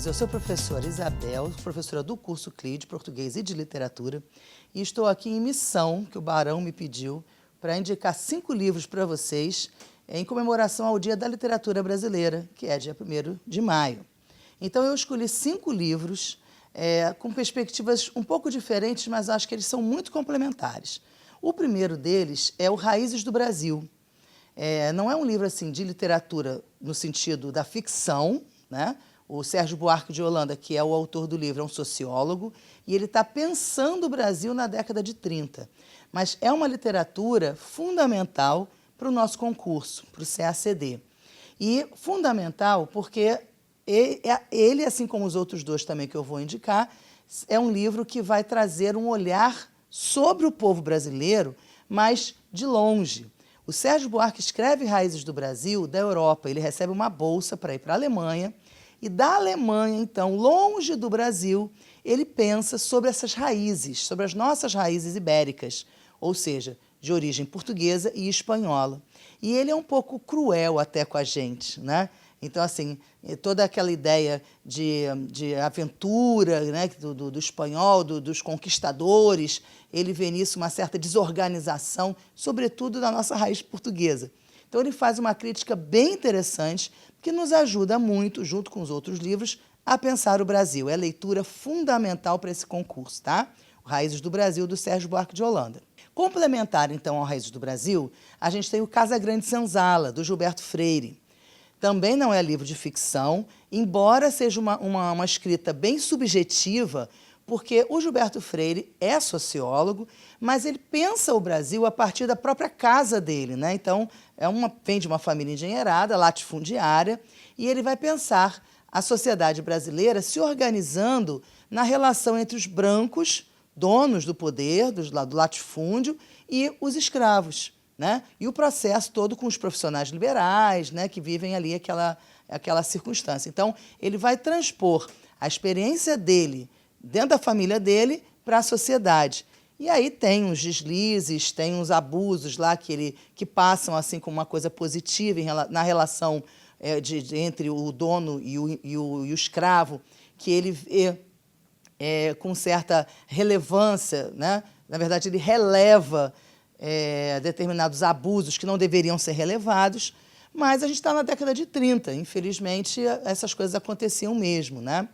meninas, eu sou a professora Isabel, professora do curso CLI de Português e de Literatura, e estou aqui em missão, que o Barão me pediu, para indicar 5 livros para vocês em comemoração ao Dia da Literatura Brasileira, que é dia 1º de maio. Então eu escolhi 5 livros com perspectivas um pouco diferentes, mas acho que eles são muito complementares. O primeiro deles é o Raízes do Brasil. Não é um livro assim, de literatura no sentido da ficção, né? O Sérgio Buarque de Holanda, que é o autor do livro, é um sociólogo, e ele está pensando o Brasil na década de 30. Mas é uma literatura fundamental para o nosso concurso, para o CACD. E fundamental porque ele, assim como os outros 2 também que eu vou indicar, é um livro que vai trazer um olhar sobre o povo brasileiro, mas de longe. O Sérgio Buarque escreve Raízes do Brasil da Europa, ele recebe uma bolsa para ir para a Alemanha, e da Alemanha, então, longe do Brasil, ele pensa sobre essas raízes, sobre as nossas raízes ibéricas, ou seja, de origem portuguesa e espanhola. E ele é um pouco cruel até com a gente, né? Então, assim, toda aquela ideia de aventura, né, do espanhol, dos conquistadores, ele vê nisso uma certa desorganização, sobretudo da nossa raiz portuguesa. Então, ele faz uma crítica bem interessante, que nos ajuda muito, junto com os outros livros, a pensar o Brasil. É leitura fundamental para esse concurso, tá? O Raízes do Brasil, do Sérgio Buarque de Holanda. Complementar, então, ao Raízes do Brasil, a gente tem o Casagrande Senzala, do Gilberto Freire. Também não é livro de ficção, embora seja uma escrita bem subjetiva, porque o Gilberto Freire é sociólogo, mas ele pensa o Brasil a partir da própria casa dele, né? Então, vem de uma família engenheirada, latifundiária, e ele vai pensar a sociedade brasileira se organizando na relação entre os brancos, donos do poder, do latifúndio, e os escravos, né? E o processo todo com os profissionais liberais, né, que vivem ali aquela circunstância. Então, ele vai transpor a experiência dele dentro da família dele para a sociedade. E aí tem uns deslizes, tem uns abusos lá que passam assim como uma coisa positiva na relação entre o dono e o escravo, que ele vê com certa relevância, né? Na verdade, ele releva determinados abusos que não deveriam ser relevados, mas a gente está na década de 30, infelizmente essas coisas aconteciam mesmo, né?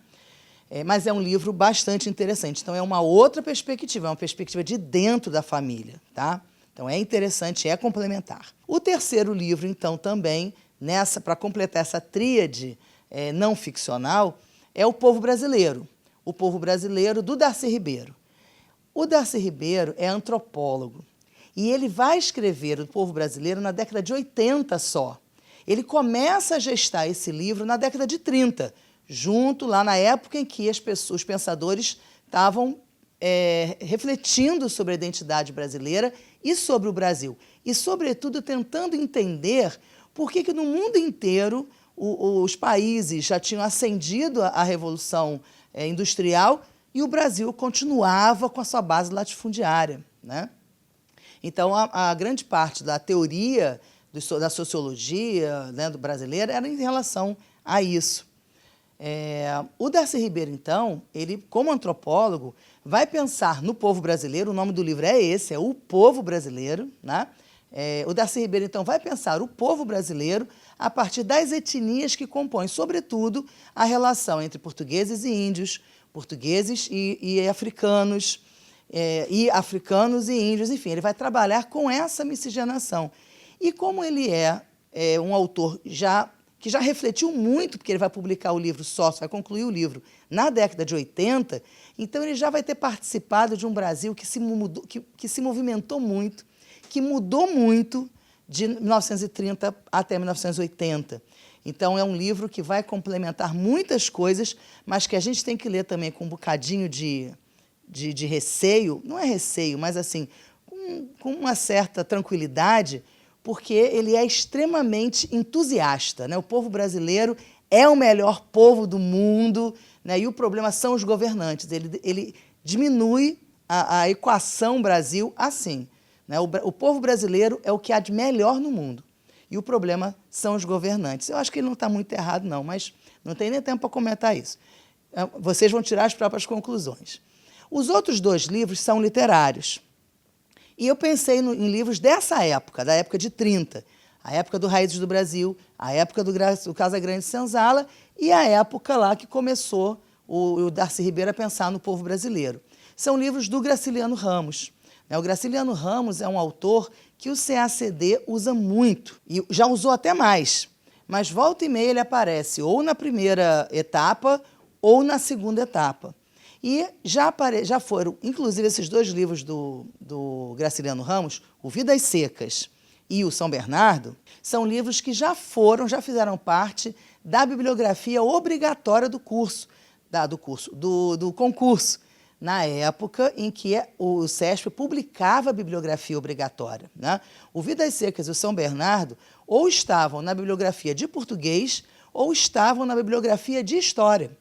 Mas é um livro bastante interessante. Então, é uma outra perspectiva, é uma perspectiva de dentro da família, tá? Então, é interessante, é complementar. O terceiro livro, então, também, para completar essa tríade não ficcional, é O Povo Brasileiro. O Povo Brasileiro, do Darcy Ribeiro. O Darcy Ribeiro é antropólogo e ele vai escrever O Povo Brasileiro na década de 80 só. Ele começa a gestar esse livro na década de 30, junto lá na época em que os pensadores estavam refletindo sobre a identidade brasileira e sobre o Brasil. E, sobretudo, tentando entender por que no mundo inteiro os países já tinham ascendido à Revolução Industrial e o Brasil continuava com a sua base latifundiária, né? Então, a grande parte da teoria da sociologia, né, do brasileiro era em relação a isso. O Darcy Ribeiro, então, ele, como antropólogo, vai pensar no povo brasileiro, o nome do livro é esse, é O Povo Brasileiro, né? O Darcy Ribeiro, então, vai pensar o povo brasileiro a partir das etnias que compõem, sobretudo, a relação entre portugueses e índios, portugueses e africanos, e africanos e índios, enfim, ele vai trabalhar com essa miscigenação. E como ele é um autor que já refletiu muito, porque ele vai publicar o livro vai concluir o livro na década de 80, então ele já vai ter participado de um Brasil que se movimentou muito, que mudou muito de 1930 até 1980. Então, é um livro que vai complementar muitas coisas, mas que a gente tem que ler também com um bocadinho de receio, não é receio, mas assim, com uma certa tranquilidade, porque ele é extremamente entusiasta, né? O povo brasileiro é o melhor povo do mundo, né? E o problema são os governantes. Ele diminui a equação Brasil assim, né? O povo brasileiro é o que há de melhor no mundo. E o problema são os governantes. Eu acho que ele não está muito errado, não, mas Não tem nem tempo para comentar isso. Vocês vão tirar as próprias conclusões. Os outros 2 livros são literários. E eu pensei em livros dessa época, da época de 30, a época do Raízes do Brasil, a época do Casagrande Senzala e a época lá que começou o Darcy Ribeiro a pensar no povo brasileiro. São livros do Graciliano Ramos. O Graciliano Ramos é um autor que o CACD usa muito, e já usou até mais, mas volta e meia ele aparece ou na primeira etapa ou na segunda etapa. E já foram, inclusive, esses 2 livros do Graciliano Ramos, o Vidas Secas e o São Bernardo, são livros que já fizeram parte da bibliografia obrigatória do concurso, na época em que o CESP publicava a bibliografia obrigatória, né? O Vidas Secas e o São Bernardo ou estavam na bibliografia de português ou estavam na bibliografia de história,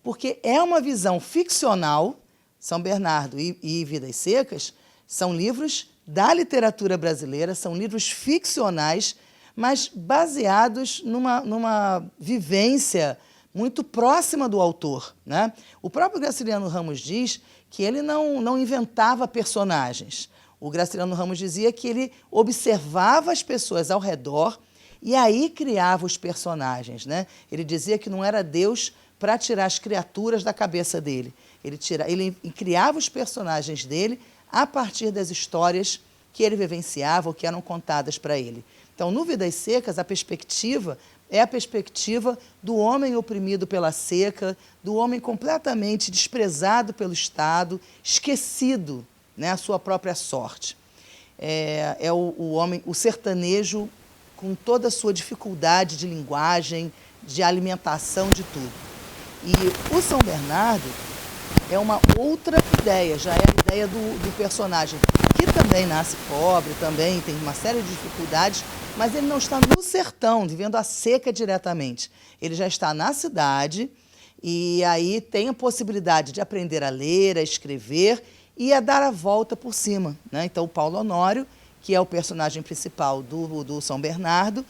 porque é uma visão ficcional. São Bernardo e Vidas Secas são livros da literatura brasileira, são livros ficcionais, mas baseados numa vivência muito próxima do autor, né? O próprio Graciliano Ramos diz que ele não inventava personagens. O Graciliano Ramos dizia que ele observava as pessoas ao redor e aí criava os personagens, né? Ele dizia que não era Deus para tirar as criaturas da cabeça dele. Ele criava os personagens dele a partir das histórias que ele vivenciava ou que eram contadas para ele. Então, no Vidas Secas, a perspectiva é a perspectiva do homem oprimido pela seca, do homem completamente desprezado pelo Estado, esquecido, né, a sua própria sorte. É o homem, o sertanejo, com toda a sua dificuldade de linguagem, de alimentação, de tudo. E o São Bernardo é uma outra ideia, já é a ideia do personagem, que também nasce pobre, também tem uma série de dificuldades, mas ele não está no sertão, vivendo a seca diretamente. Ele já está na cidade e aí tem a possibilidade de aprender a ler, a escrever e a dar a volta por cima, né? Então, o Paulo Honório, que é o personagem principal do São Bernardo,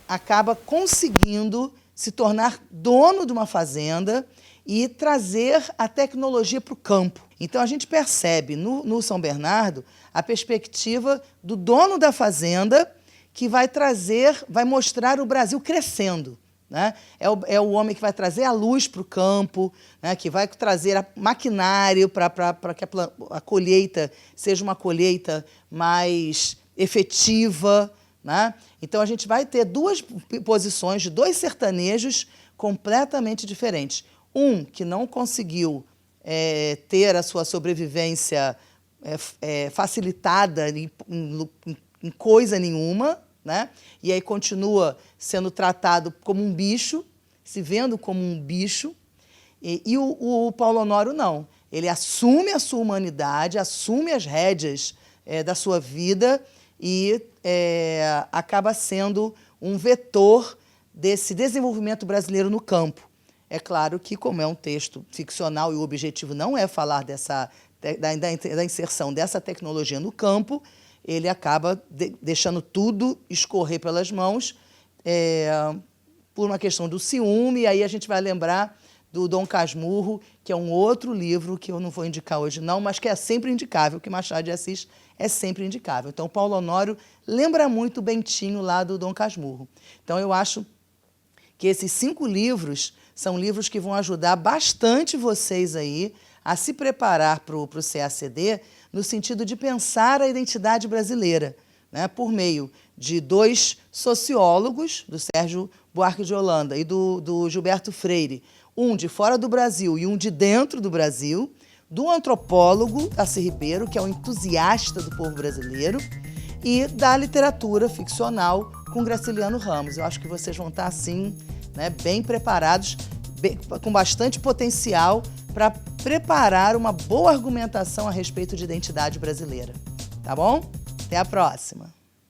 acaba conseguindo se tornar dono de uma fazenda e trazer a tecnologia para o campo. Então, a gente percebe no São Bernardo a perspectiva do dono da fazenda que vai mostrar o Brasil crescendo, né? É o homem que vai trazer a luz para o campo, né? Que vai trazer maquinário para que a colheita seja uma colheita mais efetiva, né? Então, a gente vai ter 2 posições de 2 sertanejos completamente diferentes. Um que não conseguiu ter a sua sobrevivência facilitada em coisa nenhuma, né? E aí continua sendo tratado como um bicho, se vendo como um bicho. E o Paulo Honório não. Ele assume a sua humanidade, assume as rédeas da sua vida e acaba sendo um vetor desse desenvolvimento brasileiro no campo. É claro que, como é um texto ficcional e o objetivo não é falar da inserção dessa tecnologia no campo, ele acaba deixando tudo escorrer pelas mãos por uma questão do ciúme, e aí a gente vai lembrar do Dom Casmurro, que é um outro livro que eu não vou indicar hoje não, mas que é sempre indicável, que Machado de Assis é sempre indicável. Então, Paulo Honório lembra muito o Bentinho lá do Dom Casmurro. Então, eu acho que esses 5 livros são livros que vão ajudar bastante vocês aí a se preparar para o CACD no sentido de pensar a identidade brasileira, né, por meio de 2 sociólogos, do Sérgio Buarque de Holanda e do Gilberto Freire, um de fora do Brasil e um de dentro do Brasil, do antropólogo Darcy Ribeiro, que é um entusiasta do povo brasileiro, e da literatura ficcional com Graciliano Ramos. Eu acho que vocês vão estar, assim, né, bem preparados, com bastante potencial para preparar uma boa argumentação a respeito de identidade brasileira. Tá bom? Até a próxima!